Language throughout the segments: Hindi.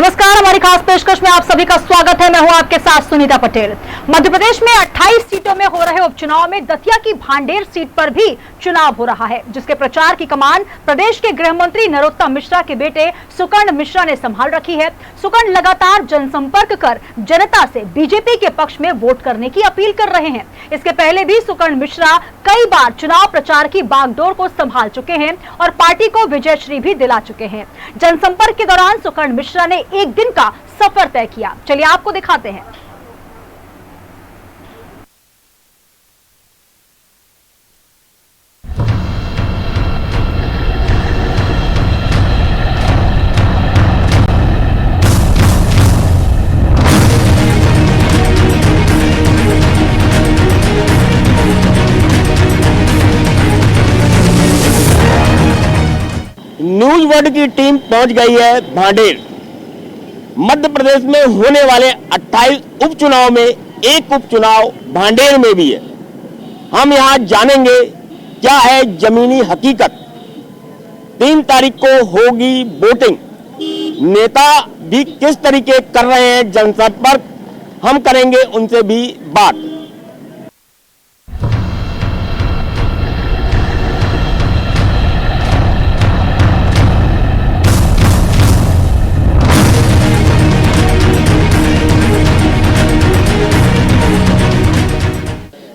नमस्कार, हमारी खास पेशकश में आप सभी का स्वागत है। मैं हूं आपके साथ सुनीता पटेल। मध्य प्रदेश में 28 सीटों में हो रहे उपचुनाव में दतिया की भांडेर सीट पर भी चुनाव हो रहा है, जिसके प्रचार की कमान प्रदेश के गृह मंत्री नरोत्तम मिश्रा के बेटे सुकर्ण मिश्रा ने संभाल रखी है। सुकर्ण लगातार जनसंपर्क कर जनता से बीजेपी के पक्ष में वोट करने की अपील कर रहे हैं। इसके पहले भी सुकर्ण मिश्रा कई बार चुनाव प्रचार की बागडोर को संभाल चुके हैं और पार्टी को विजयश्री भी दिला चुके हैं। जनसंपर्क के दौरान सुकर्ण मिश्रा ने एक दिन का सफर तय किया। चलिए आपको दिखाते हैं। न्यूज वर्ल्ड की टीम पहुंच गई है भांडेर। मध्य प्रदेश में होने वाले 28 उपचुनाव में एक उपचुनाव भांडेर में भी है। हम यहां जानेंगे क्या है जमीनी हकीकत। 3 तारीख को होगी वोटिंग। नेता भी किस तरीके कर रहे हैं जनसंपर्क, हम करेंगे उनसे भी बात।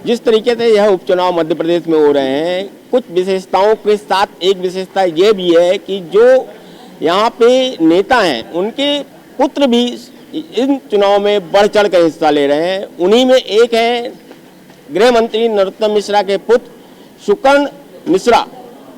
जिस तरीके से यह उपचुनाव मध्य प्रदेश में हो रहे हैं, कुछ विशेषताओं के साथ एक विशेषता यह भी है कि जो यहाँ पे नेता हैं उनके पुत्र भी इन चुनाव में बढ़ चढ़ कर हिस्सा ले रहे हैं। उन्हीं में एक है गृह मंत्री नरोत्तम मिश्रा के पुत्र सुकर्ण मिश्रा।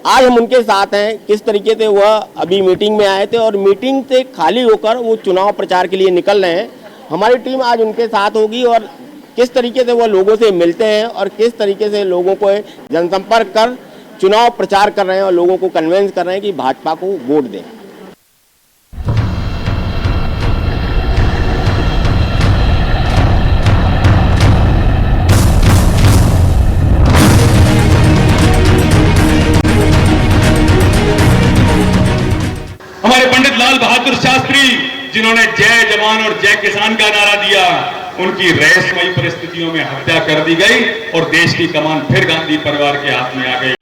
आज हम उनके साथ हैं। किस तरीके से वह अभी मीटिंग में आए थे और मीटिंग से खाली होकर वो चुनाव प्रचार के लिए निकल रहे हैं। हमारी टीम आज उनके साथ होगी और किस तरीके से वो लोगों से मिलते हैं और किस तरीके से लोगों को जनसंपर्क कर चुनाव प्रचार कर रहे हैं और लोगों को कन्विंस कर रहे हैं कि भाजपा को वोट दें। हमारे पंडित लाल बहादुर शास्त्री, जिन्होंने जय जवान और जय किसान का नारा दिया, उनकी रहस्यमयी परिस्थितियों में हत्या कर दी गई और देश की कमान फिर गांधी परिवार के हाथ में आ गई।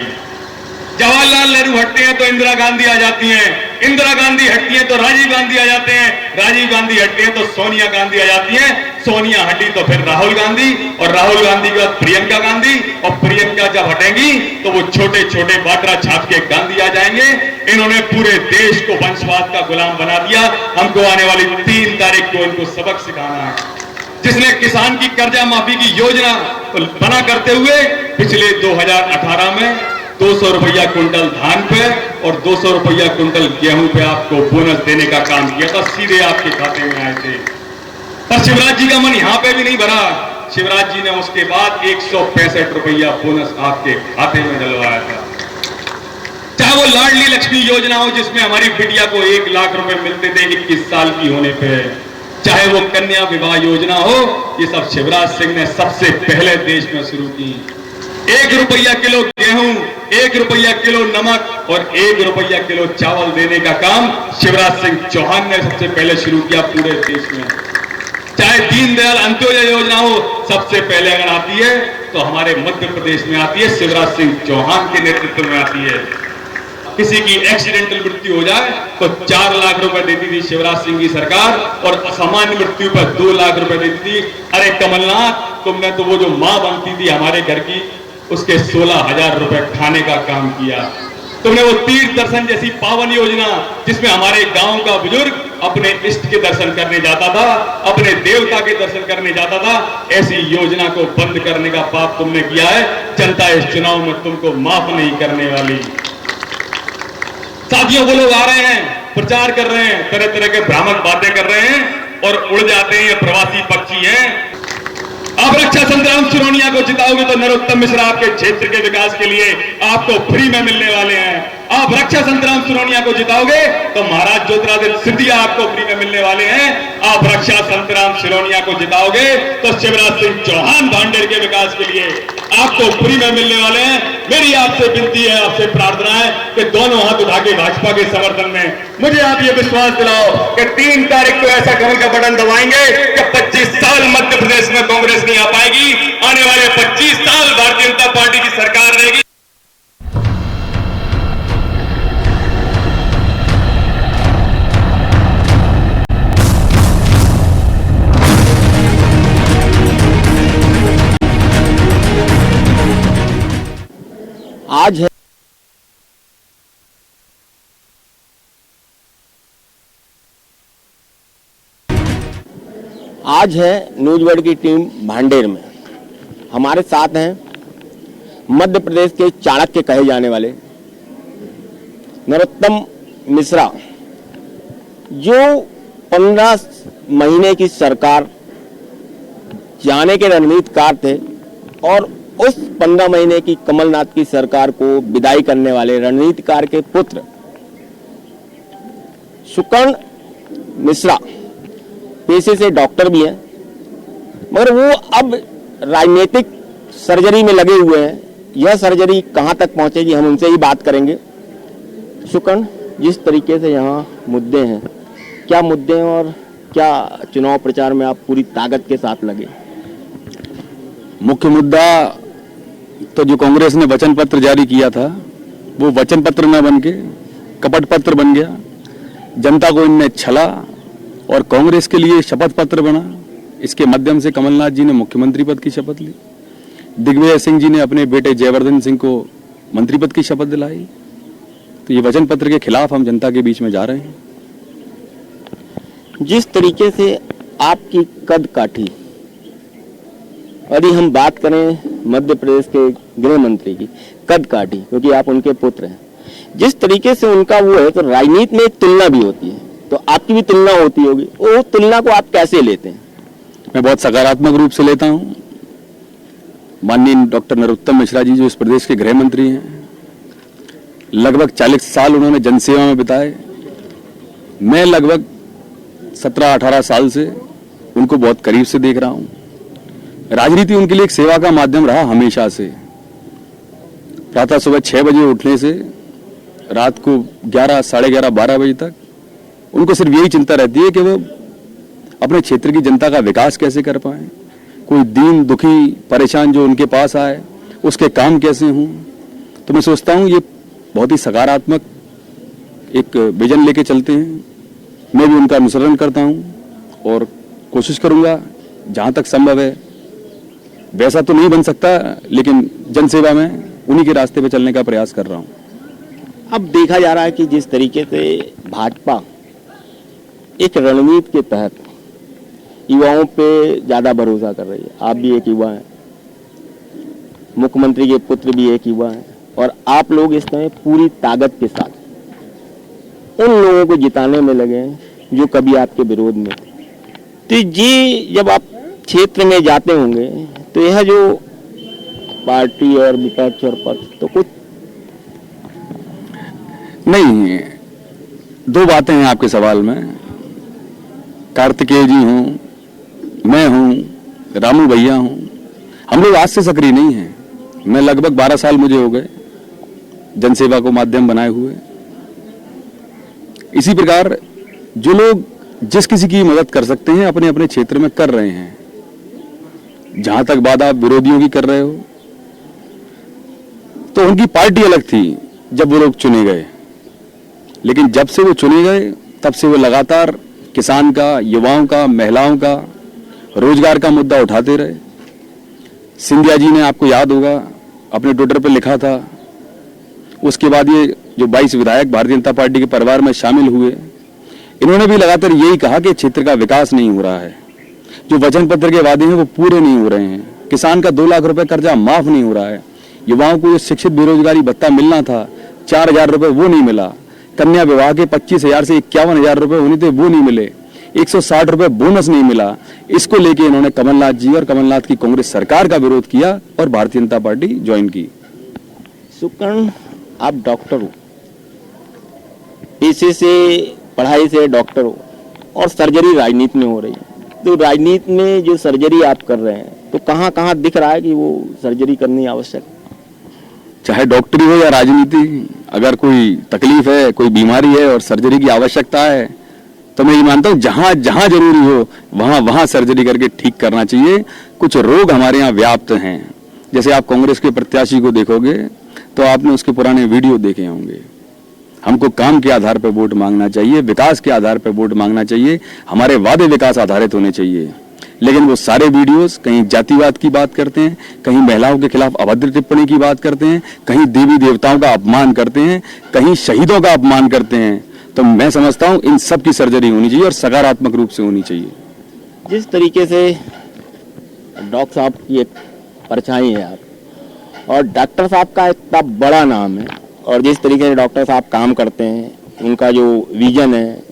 जवाहरलाल नेहरू हटते हैं तो इंदिरा गांधी आ जाती हैं, इंदिरा गांधी हटती हैं तो राजीव गांधी आ जाते हैं, राजीव गांधी हटते हैं तो सोनिया गांधी आ जाती हैं, सोनिया हटी तो फिर राहुल गांधी और राहुल गांधी के बाद प्रियंका गांधी और प्रियंका जब हटेंगी तो वो छोटे छोटे बाटरा छाप के गांधी आ जाएंगे। इन्होंने पूरे देश को वंशवाद का गुलाम बना दिया। हमको आने वाली 3 तारीख को इनको सबक सिखाना है। जिसने किसान की कर्जा माफी की योजना बना करते हुए पिछले 2018 में 200 रुपया कुंटल धान पे और 200 रुपया कुंटल गेहूं पे आपको बोनस देने का काम किया था, सीधे आपके खाते में आए थे। पर शिवराज जी का मन यहां पे भी नहीं भरा। शिवराज जी ने उसके बाद 165 रुपया बोनस आपके खाते में डलवाया था। चाहे वो लाडली लक्ष्मी योजना हो जिसमें हमारी बिटिया को 1 लाख रुपए मिलते थे 21 साल की होने पे, चाहे वो कन्या विवाह योजना हो, ये सब शिवराज सिंह ने सबसे पहले देश में शुरू की। 1 रुपया किलो गेहूं, 1 रुपया किलो नमक और 1 रुपया किलो चावल देने का काम शिवराज सिंह चौहान ने सबसे पहले शुरू किया पूरे देश में। चाहे दीनदयाल अंत्योदय योजना हो, सबसे पहले अगर आती है तो हमारे मध्य प्रदेश में आती है, शिवराज सिंह चौहान के नेतृत्व में आती है। किसी की एक्सीडेंटल मृत्यु हो जाए तो 4 लाख रुपए देती थी शिवराज सिंह की सरकार और असामान्य मृत्यु पर 2 लाख रुपए देती थी। अरे कमलनाथ, तुमने तो वो जो मां बनती थी हमारे घर की, उसके 16,000 रुपए खाने का काम किया। तुमने वो तीर्थ दर्शन जैसी पावन योजना जिसमें हमारे गांव का बुजुर्ग अपने इष्ट के दर्शन करने जाता था, अपने देवता के दर्शन करने जाता था, ऐसी योजना को बंद करने का पाप तुमने किया है। जनता इस चुनाव में तुमको माफ नहीं करने वाली। साथियों, वो लोग आ रहे हैं, प्रचार कर रहे हैं, तरह तरह के भ्रामक बातें कर रहे हैं और उड़ जाते हैं। ये प्रवासी पक्षी हैं। आप रक्षा संग्राम सिरोनिया को जिताओगे तो नरोत्तम मिश्रा आपके क्षेत्र के विकास के लिए आपको फ्री में मिलने वाले हैं। आप रक्षा संतराम सिरोनिया को जिताओगे तो महाराज ज्योतिरादित्य सिंधिया आपको फ्री में मिलने वाले हैं। आप रक्षा संतराम सिरोनिया को जिताओगे तो शिवराज सिंह चौहान भांडेर के विकास के लिए आपको फ्री में मिलने वाले हैं। मेरी आपसे विनती है, आपसे प्रार्थना है कि दोनों हाथ उठा के भाजपा के समर्थन में मुझे आप ये विश्वास दिलाओ कि 3 तारीख को ऐसा कमल का बटन दबाएंगे कि 25 साल मध्य प्रदेश में कांग्रेस नहीं आ पाएगी। आने वाले 25 साल भारतीय जनता पार्टी की सरकार रहेगी। आज है न्यूज़वर्ल्ड की टीम भांडेर में। हमारे साथ हैं मध्य प्रदेश के चाणक्य कहे जाने वाले नरोत्तम मिश्रा, जो 15 महीने की सरकार जाने के रणनीतिकार थे और उस 15 महीने की कमलनाथ की सरकार को विदाई करने वाले रणनीतिकार के पुत्र सुकर्ण मिश्रा पेशे से डॉक्टर भी हैं, मगर वो अब राजनीतिक सर्जरी में लगे हुए हैं। यह सर्जरी कहां तक पहुंचेगी, हम उनसे ही बात करेंगे। सुकर्ण, जिस तरीके से यहाँ मुद्दे हैं, क्या मुद्दे हैं और क्या चुनाव प्रचार में आप पूरी ताकत के साथ लगे? मुख्य मुद्दा तो जो कांग्रेस ने वचन पत्र जारी किया था वो वचन पत्र न बन के कपट पत्र बन गया। जनता को इनने छला और कांग्रेस के लिए शपथ पत्र बना। इसके माध्यम से कमलनाथ जी ने मुख्यमंत्री पद की शपथ ली, दिग्विजय सिंह जी ने अपने बेटे जयवर्धन सिंह को मंत्री पद की शपथ दिलाई। तो ये वचन पत्र के खिलाफ हम जनता के बीच में जा रहे हैं। जिस तरीके से आपकी कद काठी, यदि हम बात करें मध्य प्रदेश के गृह मंत्री की कद काठी, क्योंकि आप उनके पुत्र हैं, जिस तरीके से उनका वो है, तो राजनीति में एक तुलना भी होती है, तो आपकी भी तुलना होती होगी। वो तुलना को आप कैसे लेते हैं? मैं बहुत सकारात्मक रूप से लेता हूं। माननीय डॉक्टर नरोत्तम मिश्रा जी जो इस प्रदेश के गृह मंत्री हैं, लगभग 40 साल उन्होंने जनसेवा में बिताए। मैं लगभग 17-18 साल से उनको बहुत करीब से देख रहा हूं। राजनीति उनके लिए एक सेवा का माध्यम रहा हमेशा से। प्रातः सुबह 6 बजे उठने से रात को 11, साढ़े 11, 12 बजे तक उनको सिर्फ यही चिंता रहती है कि वो अपने क्षेत्र की जनता का विकास कैसे कर पाए, कोई दीन दुखी परेशान जो उनके पास आए उसके काम कैसे हों। तो मैं सोचता हूं ये बहुत ही सकारात्मक एक विजन लेके चलते हैं। मैं भी उनका अनुसरण करता हूं और कोशिश करूंगा जहां तक संभव है, वैसा तो नहीं बन सकता लेकिन जनसेवा में उन्हीं के रास्ते पे चलने का प्रयास कर रहा हूं। अब देखा जा रहा है कि जिस तरीके से भाजपा एक रणनीति के तहत युवाओं पे ज्यादा भरोसा कर रही है। आप भी एक युवा हैं, मुख्यमंत्री के पुत्र भी एक युवा हैं, और आप लोग इस समय पूरी ताकत के साथ उन लोगों को जिताने में लगे हैं जो कभी आपके विरोध में थे। तो जी, जब आप क्षेत्र में जाते होंगे तो यह जो पार्टी और विपक्ष और पक्ष, तो कुछ नहीं, 2 बातें हैं आपके सवाल में। कार्तिकेय जी हूं, मैं हूं, रामू भैया हूं, हम लोग आज से सक्रिय नहीं हैं। मैं लगभग 12 साल मुझे हो गए जनसेवा को माध्यम बनाए हुए। इसी प्रकार जो लोग जिस किसी की मदद कर सकते हैं अपने अपने क्षेत्र में कर रहे हैं। जहां तक बात आप विरोधियों की कर रहे हो, तो उनकी पार्टी अलग थी जब वो लोग चुने गए, लेकिन जब से वो चुने गए तब से वो लगातार किसान का, युवाओं का, महिलाओं का, रोजगार का मुद्दा उठाते रहे। सिंधिया जी ने, आपको याद होगा, अपने ट्विटर पर लिखा था। उसके बाद ये जो 22 विधायक भारतीय जनता पार्टी के परिवार में शामिल हुए, इन्होंने भी लगातार यही कहा कि क्षेत्र का विकास नहीं हो रहा है, जो वचन पत्र के वादे हैं वो पूरे नहीं हो रहे हैं, किसान का 2 लाख रुपए कर्जा माफ नहीं हो रहा है, युवाओं को जो शिक्षित बेरोजगारी भत्ता मिलना था 4,000 रुपए वो नहीं मिला, कन्या विवाह के 25,000 से 51,000 रुपए होने थे वो नहीं मिले, 160 रुपए बोनस नहीं मिला। इसको लेके इन्होंने कमलनाथ जी और कमलनाथ की कांग्रेस सरकार का विरोध किया और भारतीय जनता पार्टी ज्वाइन की। सुकर्ण, आप डॉक्टर हो, पेशे से, पढ़ाई से डॉक्टर हो और सर्जरी राजनीति में हो रही है, तो राजनीति में जो सर्जरी आप कर रहे हैं तो कहाँ कहाँ दिख रहा है कि वो सर्जरी करनी आवश्यक? चाहे डॉक्टरी हो या राजनीति, अगर कोई तकलीफ है, कोई बीमारी है और सर्जरी की आवश्यकता है तो मैं ये मानता हूँ जहां जहां जरूरी हो वहां वहां सर्जरी करके ठीक करना चाहिए। कुछ रोग हमारे यहाँ व्याप्त हैं, जैसे आप कांग्रेस के प्रत्याशी को देखोगे तो आपने उसके पुराने वीडियो देखे होंगे। हमको काम के आधार पर वोट मांगना चाहिए, विकास के आधार पर वोट मांगना चाहिए, हमारे वादे विकास आधारित होने चाहिए। लेकिन वो सारे वीडियोस कहीं जातिवाद की बात करते हैं, कहीं महिलाओं के खिलाफ अभद्र टिप्पणी की बात करते हैं, कहीं देवी देवताओं का अपमान करते हैं, कहीं शहीदों का अपमान करते हैं। तो मैं समझता हूं इन सब की सर्जरी होनी चाहिए और सकारात्मक रूप से होनी चाहिए। जिस तरीके से डॉक्टर साहब की एक परछाई है आप, और डॉक्टर साहब का इतना बड़ा नाम है, और जिस तरीके से डॉक्टर साहब काम करते हैं, उनका जो विजन है,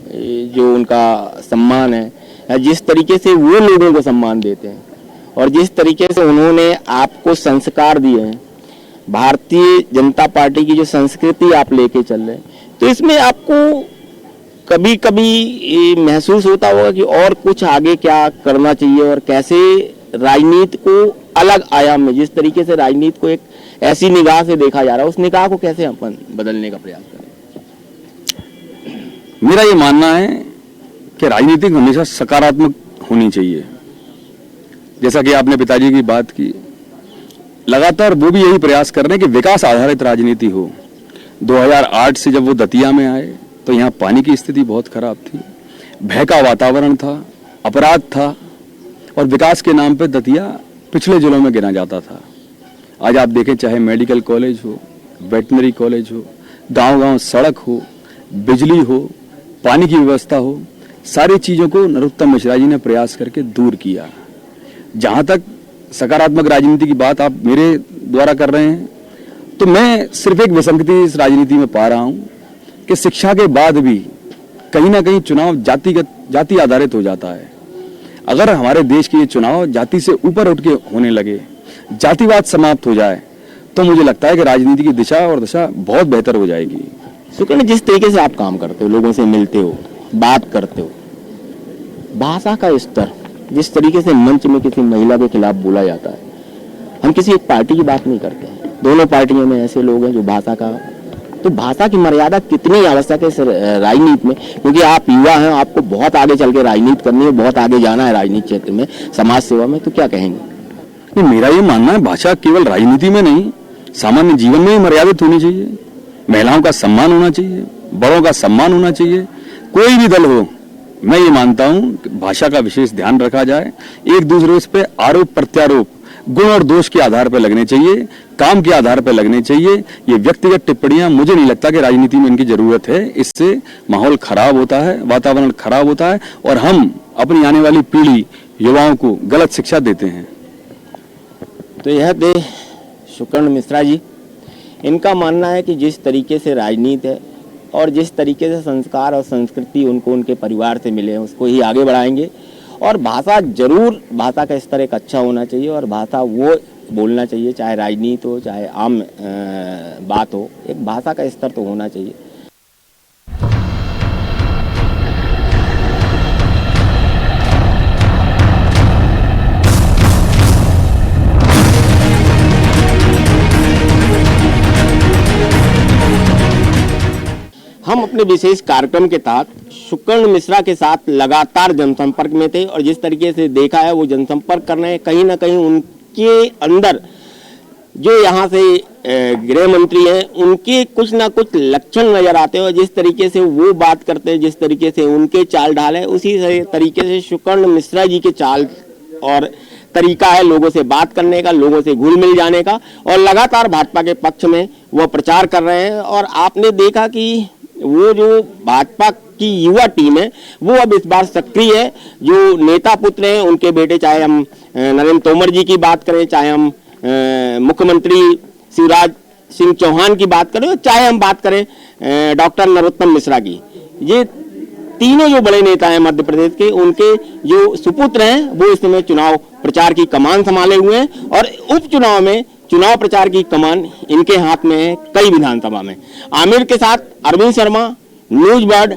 जो उनका सम्मान है, जिस तरीके से वो लोगों को सम्मान देते हैं और जिस तरीके से उन्होंने आपको संस्कार दिए हैं, भारतीय जनता पार्टी की जो संस्कृति आप लेके चल रहे हैं, तो इसमें आपको कभी कभी महसूस होता होगा कि और कुछ आगे क्या करना चाहिए और कैसे राजनीति को अलग आयाम में, जिस तरीके से राजनीति को एक ऐसी निगाह से देखा जा रहा है, उस निगाह को कैसे अपन बदलने का प्रयास करें? मेरा ये मानना है कि राजनीति हमेशा सकारात्मक होनी चाहिए। जैसा कि आपने पिताजी की बात की, लगातार वो भी यही प्रयास कर रहे हैं कि विकास आधारित राजनीति हो। 2008 से जब वो दतिया में आए तो यहाँ पानी की स्थिति बहुत खराब थी, भय का वातावरण था, अपराध था और विकास के नाम पे दतिया पिछले जिलों में गिना जाता था। आज आप देखें, चाहे मेडिकल कॉलेज हो, वेटनरी कॉलेज हो, गांव-गांव सड़क हो, बिजली हो, पानी की व्यवस्था हो, सारी चीजों को नरोत्तम मिश्रा जी ने प्रयास करके दूर किया। जहां तक सकारात्मक राजनीति की बात आप मेरे द्वारा कर रहे हैं, तो मैं सिर्फ एक विसंगति इस राजनीति में पा रहा हूं कि शिक्षा के बाद भी कहीं ना कहीं चुनाव जाति आधारित हो जाता है। अगर हमारे देश के ये चुनाव जाति से ऊपर उठ के होने लगे, जातिवाद समाप्त हो जाए, तो मुझे लगता है कि राजनीति की दिशा और दशा बहुत बेहतर हो जाएगी। सुकर्ण, जिस तरीके से आप काम करते हो, लोगों से मिलते हो, बात करते हो, भाषा का स्तर, जिस तरीके से मंच में किसी महिला के खिलाफ बोला जाता है, हम किसी एक पार्टी की बात नहीं करते हैं, दोनों पार्टियों में ऐसे लोग हैं जो भाषा का, तो भाषा की मर्यादा कितनी आवश्यक है राजनीति में? क्योंकि आप युवा हैं, आपको बहुत आगे चल के राजनीति करनी है, बहुत आगे जाना है राजनीति क्षेत्र में, समाज सेवा में, तो क्या कहेंगे? नहीं, मेरा ये मानना है भाषा केवल राजनीति में नहीं, सामान्य जीवन में ही मर्यादित होनी चाहिए। महिलाओं का सम्मान होना चाहिए, बड़ों का सम्मान होना चाहिए। कोई भी दल हो, मैं ये मानता हूं कि भाषा का विशेष ध्यान रखा जाए। एक दूसरे पे आरोप प्रत्यारोप गुण और दोष के आधार पर लगने चाहिए, काम के आधार पर लगने चाहिए। ये व्यक्तिगत टिप्पणियां, मुझे नहीं लगता कि राजनीति में इनकी जरूरत है। इससे माहौल खराब होता है, वातावरण खराब होता है और हम अपनी आने वाली पीढ़ी युवाओं को गलत शिक्षा देते हैं। तो यह थे सुकर्ण मिश्रा जी। इनका मानना है कि जिस तरीके से राजनीति है और जिस तरीके से संस्कार और संस्कृति उनको उनके परिवार से मिले हैं, उसको ही आगे बढ़ाएंगे। और भाषा जरूर, भाषा का स्तर एक अच्छा होना चाहिए और भाषा वो बोलना चाहिए, चाहे राजनीति हो चाहे आम बात हो, एक भाषा का स्तर तो होना चाहिए। हम अपने विशेष कार्यक्रम के तहत सुकर्ण मिश्रा के साथ लगातार जनसंपर्क में थे और जिस तरीके से देखा है वो जनसंपर्क कर रहे हैं, कहीं ना कहीं उनके अंदर जो यहाँ से गृह मंत्री हैं उनके कुछ ना कुछ लक्षण नजर आते हैं और जिस तरीके से वो बात करते हैं, जिस तरीके से उनके चाल ढाल है, उसी तरीके से सुकर्ण मिश्रा जी के चाल और तरीका है लोगों से बात करने का, लोगों से घुल मिल जाने का। और लगातार भाजपा के पक्ष में वो प्रचार कर रहे हैं और आपने देखा कि वो जो भाजपा की युवा टीम है वो अब इस बार सक्रिय है। जो नेता पुत्र हैं उनके बेटे, चाहे हम नरेंद्र तोमर जी की बात करें, चाहे हम मुख्यमंत्री शिवराज सिंह चौहान की बात करें, चाहे हम बात करें डॉक्टर नरोत्तम मिश्रा की, ये तीनों जो बड़े नेता हैं मध्य प्रदेश के, उनके जो सुपुत्र हैं वो इस समय चुनाव प्रचार की कमान संभाले हुए हैं और उपचुनाव में चुनाव प्रचार की कमान इनके हाथ में है कई विधानसभा में। आमिर के साथ अरविंद शर्मा, न्यूज बर्ड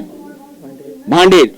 भांडेर।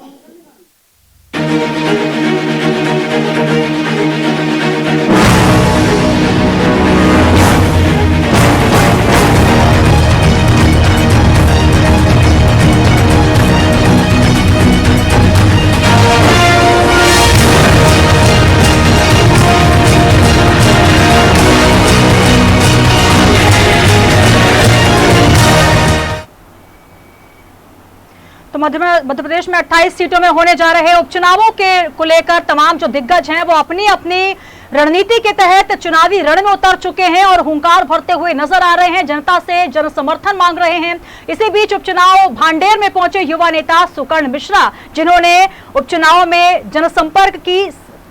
तो मध्य प्रदेश में 28 सीटों में होने जा रहे उपचुनावों को लेकर तमाम जो दिग्गज हैं वो अपनी अपनी रणनीति के तहत चुनावी रण में उतर चुके हैं और हुंकार भरते हुए नजर आ रहे हैं, जनता से जन समर्थन मांग रहे हैं। इसी बीच उपचुनाव भांडेर में पहुंचे युवा नेता सुकर्ण मिश्रा, जिन्होंने उपचुनाव में जनसंपर्क की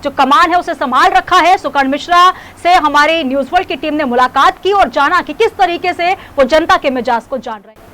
जो कमान है उसे संभाल रखा है। सुकर्ण मिश्रा से हमारी न्यूज वर्ल्ड की टीम ने मुलाकात की और जाना कि किस तरीके से वो जनता के मिजाज को जान रहे हैं।